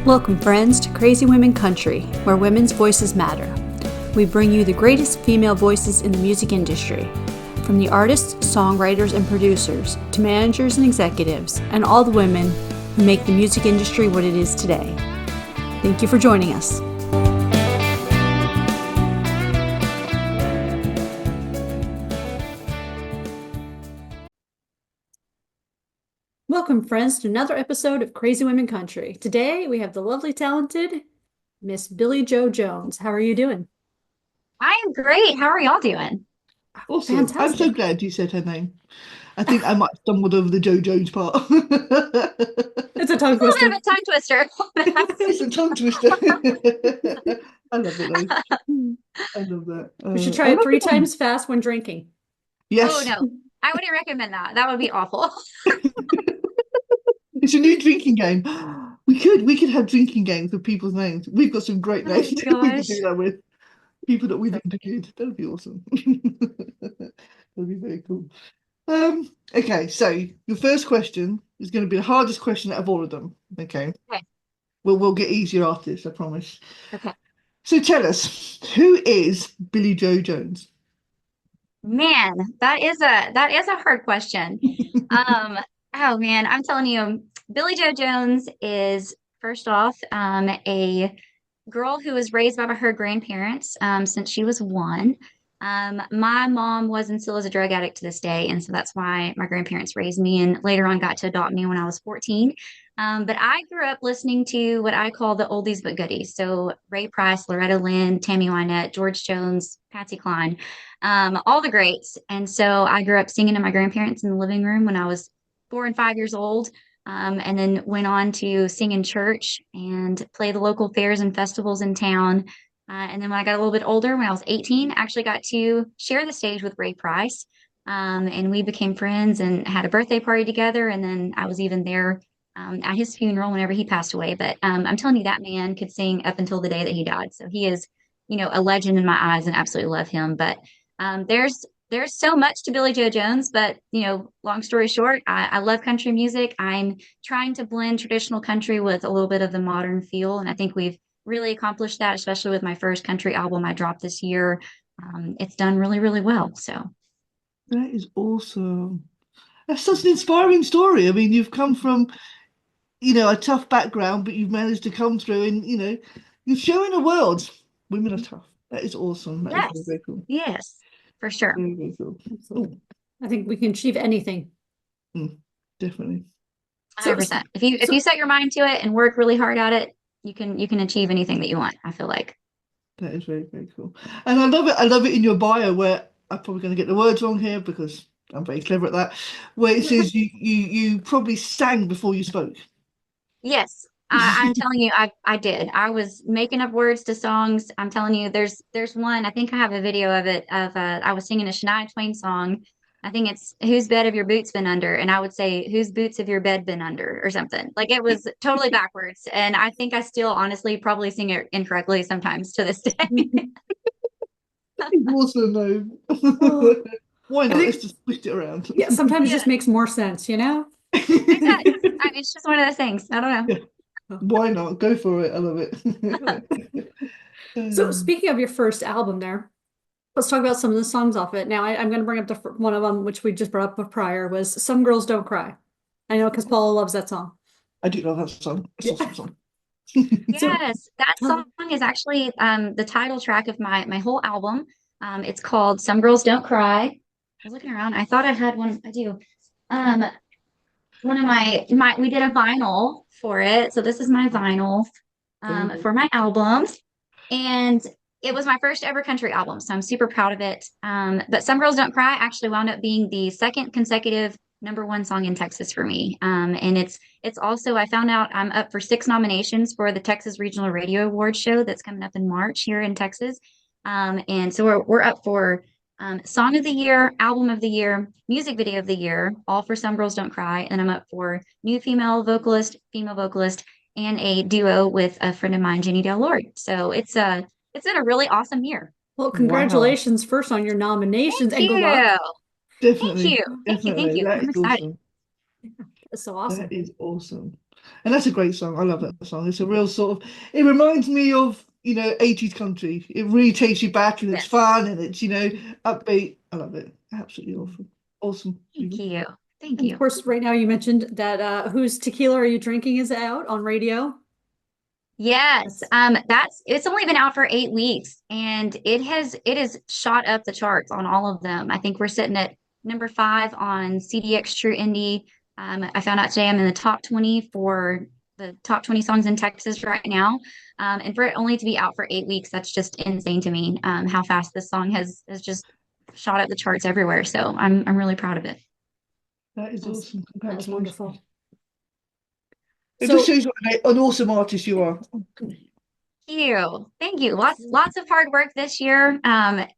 Welcome, friends, to Crazy Women Country, where women's voices matter. We bring you the greatest female voices in the music industry, from the artists, songwriters, and producers, to managers and executives, and all the women who make the music industry what it is today. Thank you for joining us. Welcome, friends, to another episode of Crazy Women Country. Today, we have the lovely, talented Miss Billie Jo Jones. How are you doing? I am great. How are y'all doing? Awesome. I'm so Fantastic. glad you said her name. I think I might have stumbled over the Jo Jones part. It's a tongue A little bit of twister. a tongue twister. It's a tongue twister. I love it though. I love that. We should try I it love three the name. times fast when drinking. Oh Yes, no, I wouldn't recommend that. That would be awful. it's a new drinking game. We could have drinking games with people's names. We've got some great Oh names we could do gosh. that with. People that we think are good. That would be awesome. That'd be very cool. Okay, so your first question is going to be the hardest question out of all of them. Okay. Okay. We'll get easier after this, I promise. Okay. So tell us, who is Billie Jo Jones? Man, that is a hard question. Um, oh man, I'm telling you, Billie Jo Jones is first off a girl who was raised by her grandparents since she was one. My mom was and still is a drug addict to this day, and so that's why my grandparents raised me and later on got to adopt me when I was 14. But I grew up listening to what I call the oldies but goodies. So Ray Price, Loretta Lynn, Tammy Wynette, George Jones, Patsy Cline, all the greats. And so I grew up singing to my grandparents in the living room when I was 4 and 5 years old, and then went on to sing in church and play the local fairs and festivals in town. And then when I got a little bit older, when I was 18, I actually got to share the stage with Ray Price. And we became friends and had a birthday party together. And then I was even there at his funeral whenever he passed away. But I'm telling you, that man could sing up until the day that he died. So he is, a legend in my eyes and absolutely love him. But there's so much to Billie Jo Jones, but long story short, I love country music. I'm trying to blend traditional country with a little bit of the modern feel, and I think we've really accomplished that, especially with my first country album I dropped this year. It's done really, really well. So That is awesome. That's such an inspiring story. I mean, you've come from, a tough background, but you've managed to come through and, you're showing the world women are tough. That is awesome. That is very, yes, very cool. yes, for sure, Very, very cool. Absolutely. I think we can achieve anything. Mm, definitely. So, 100%. If you so set your mind to it and work really hard at it, you can achieve anything that you want, I feel like. That is very, very cool. And I love it. I love it in your bio where I'm probably going to get the words wrong here because I'm very clever at that. Where it says you probably sang before you spoke. Yes, I'm telling you, I did. I was making up words to songs. I'm telling you, there's one. I think I have a video of it. I was singing a Shania Twain song. I think it's "Whose bed have your boots been under?" And I would say, "Whose boots have your bed been under?" or something. Like it was totally backwards. And I think I still honestly probably sing it incorrectly sometimes to this day. Also, no. oh, Why I not? Let's think, just twist it around. yeah, sometimes it Yeah, just makes more sense, you know? exactly. It's just one of those things. I don't know. Yeah, why not? Go for it. I love it. So, Um, speaking of your first album there, let's talk about some of the songs off it. Now, I'm going to bring up one of them, which we just brought up prior, was Some Girls Don't Cry. I know because Paula loves that song. I do love that song. It's an Yeah. awesome song. So, Yes, that song tell, is actually the title track of my whole album. It's called "Some Girls Don't Cry." I was looking around. I thought I had one. I do. Um, one of my we did a vinyl for it. So this is my vinyl Very, very for cool. my album, and it was my first ever country album. So I'm super proud of it. But "Some Girls Don't Cry" actually wound up being the second consecutive #1 song in Texas for me. And it's also, I found out I'm up for 6 nominations for the Texas Regional Radio Awards show that's coming up in March here in Texas. And so we're up for Song of the Year, Album of the Year, Music Video of the Year, all for Some Girls Don't Cry. And I'm up for New Female Vocalist, and a duo with a friend of mine, Jenny Del Lord. So it's been a really awesome year. well, Wow. congratulations first on your nominations Thank and good luck. you. Thank Definitely. you. Thank you. Thank Definitely. you. That I'm is excited. awesome. That's so That awesome. is awesome. And that's a great song. I love that song. It's a real sort of, it reminds me of, 80s country. It really takes you back and it's Yes. fun and it's, upbeat. I love it. Absolutely awesome. Awesome. Thank you. Thank And of you. course, right now you mentioned that Whose Tequila Are You Drinking is out on radio. Yes, it's only been out for 8 weeks and it has shot up the charts on all of them. I think we're sitting at number 5 on CDX True Indie. I found out today I'm in the top 20 for the top 20 songs in Texas right now. And for it only to be out for 8 weeks, that's just insane to me. How fast this song has just shot up the charts everywhere. So I'm really proud of it. That is That's, awesome. that's Congratulations. wonderful. It just So, shows what an awesome artist you are. You. Thank you. Lots of hard work this year. I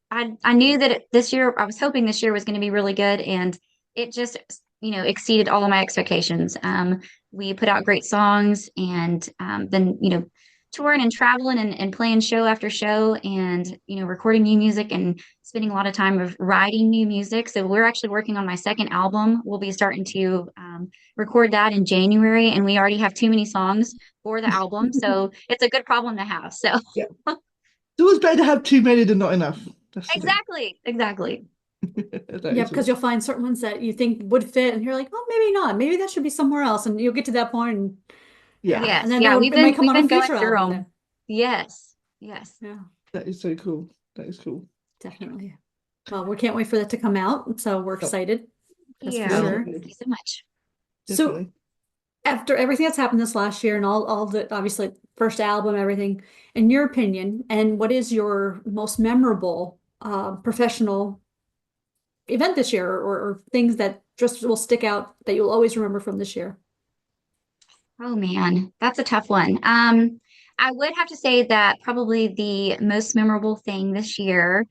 knew that this year, I was hoping this year was going to be really good, and it just, exceeded all of my expectations. We put out great songs, and then, touring and traveling and playing show after show, and recording new music and spending a lot of time of writing new music. So we're actually working on my second album. We'll be starting to record that in January, and we already have too many songs for the album. So it's a good problem to have. So Yeah. It's always better to have too many than not enough. That's the thing. exactly. That yeah, is because awesome. you'll find certain ones that you think would fit, and you're like, oh, maybe not. Maybe that should be somewhere else. And you'll get to that point, and Yeah, yeah, and Yes. then Yeah. it might come We've on a been going future through album them. then. Yes. Yes. Yeah, that is so cool. That is cool. definitely. Well, we can't wait for that to come out. So we're Oh, excited. That's for sure. Thank you so much. So definitely. after everything that's happened this last year and all the obviously first album, everything, in your opinion, and what is your most memorable professional event this year or things that just will stick out that you'll always remember from this year? Oh man, that's a tough one. I would have to say that probably the most memorable thing this year,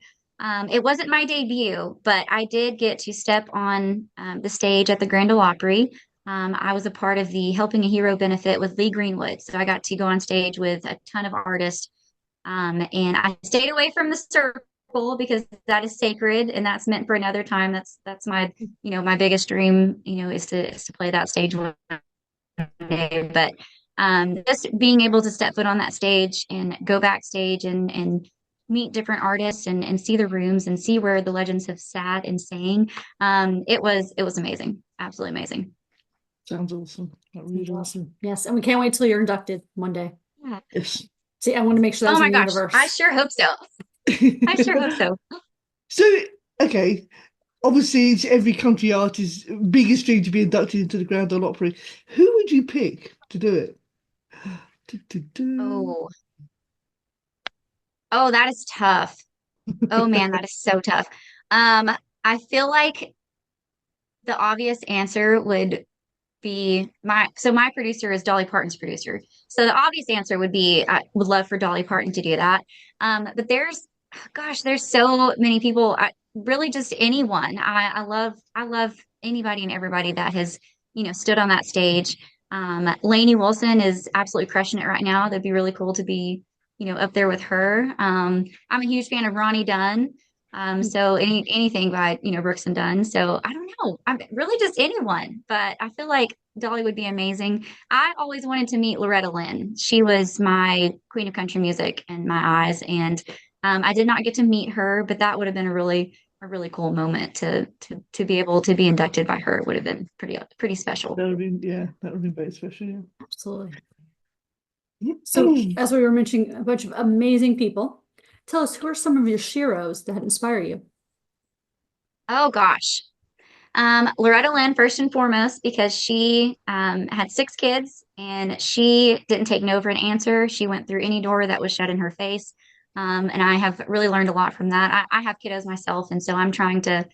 it wasn't my debut, but I did get to step on the stage at the Grand Ole Opry. I was a part of the Helping a Hero benefit with Lee Greenwood, so I got to go on stage with a ton of artists, and I stayed away from the circle because that is sacred and that's meant for another time. That's my my biggest dream is to play that stage one day. But just being able to step foot on that stage and go backstage and meet different artists and see the rooms and see where the legends have sat and sang, it was amazing, absolutely amazing. Sounds awesome. That really That's does. awesome. Yes, and we can't wait till you're inducted one day. Yeah. Yes. See, I want to make sure Oh that's in my the gosh, I universe. sure hope so. I sure hope so. So, okay, obviously it's every country artist's biggest dream to be inducted into the Grand Ole Opry. Who would you pick to do it? Do, do, do. Oh, that is tough. Oh man, that is so tough. Um, I feel like the obvious answer would be my producer is Dolly Parton's producer. So the obvious answer would be I would love for Dolly Parton to do that. But there's so many people. Really just anyone. I love anybody and everybody that has, stood on that stage. Lainey Wilson is absolutely crushing it right now. That'd be really cool to be, up there with her. I'm a huge fan of Ronnie Dunn. So anything by, Brooks and Dunn. So I don't know. I'm really just anyone, but I feel like Dolly would be amazing. I always wanted to meet Loretta Lynn. She was my queen of country music in my eyes, and I did not get to meet her, but that would have been a really cool moment to be able to be inducted by her. It would have been pretty special. That would be, yeah, that would be very special. Absolutely. Yeah. So, as we were mentioning, a bunch of amazing people. Tell us, who are some of your sheroes that inspire you? Oh gosh. Loretta Lynn, first and foremost, because she had 6 kids and she didn't take no for an answer. She went through any door that was shut in her face. And I have really learned a lot from that. I have kiddos myself, and so I'm trying to,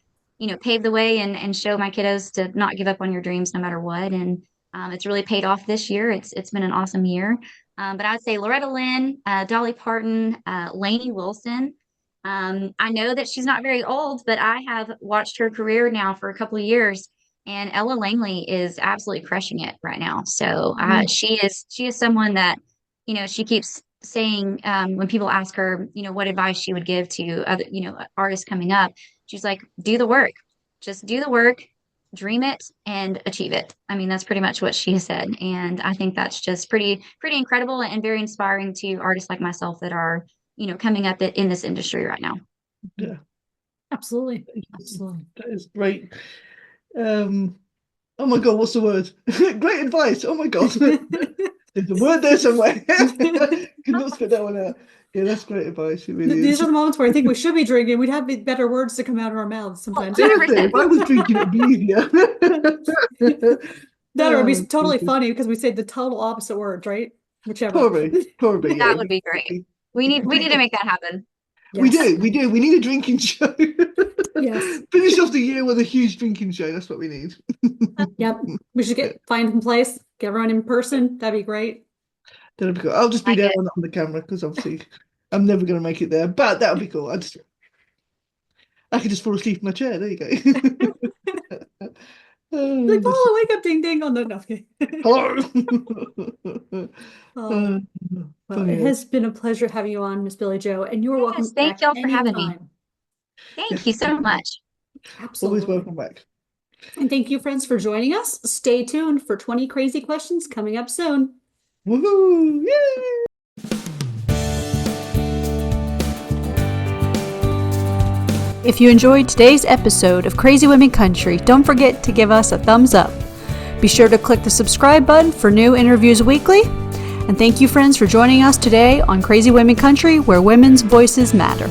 pave the way and show my kiddos to not give up on your dreams no matter what. And it's really paid off this year. It's been an awesome year. But I would say Loretta Lynn, Dolly Parton, Lainey Wilson. I know that she's not very old, but I have watched her career now for a couple of years, and Ella Langley is absolutely crushing it right now. So she is someone that she keeps saying when people ask her what advice she would give to other artists coming up, she's like, do the work, just do the work, dream it and achieve it. I mean, that's pretty much what she said. And I think that's just pretty incredible and very inspiring to artists like myself that are, coming up in this industry right now. Yeah. Absolutely. Absolutely. That is great. Oh my God, what's the word? Great advice. Oh my God. There's a word there somewhere. Could not spit that one out. Yeah, that's great advice. It really These is. are the moments where I think we should be drinking. We'd have better words to come out of our mouths sometimes. Seriously, if I was drinking, it'd be easier. That or it'd be Oh, totally goodness. funny because we say the total opposite words, right? Whichever. Probably, yeah. That would be great. We need to make that happen. We Yes. do. We need a drinking show. Yes. Finish off the year with a huge drinking show. That's what we need. Yep. We should find some place, get everyone in person. That'd be great. That'll be cool. I'll just be Like there it. on the camera because obviously I'm never going to make it there. But that would be cool. I could just fall asleep in my chair. There you go. Like, Paula, wake up, ding ding on the no. Hello. Well, it has been a pleasure having you on, Miss Billie Jo, and you're welcome Thank back y'all for having me. anytime. Thank you so much. Absolutely. Always welcome back. And thank you, friends, for joining us. Stay tuned for 20 crazy questions coming up soon. Woohoo! Yay! If you enjoyed today's episode of Crazy Women Country, don't forget to give us a thumbs up. Be sure to click the subscribe button for new interviews weekly. And thank you, friends, for joining us today on Crazy Women Country, where women's voices matter.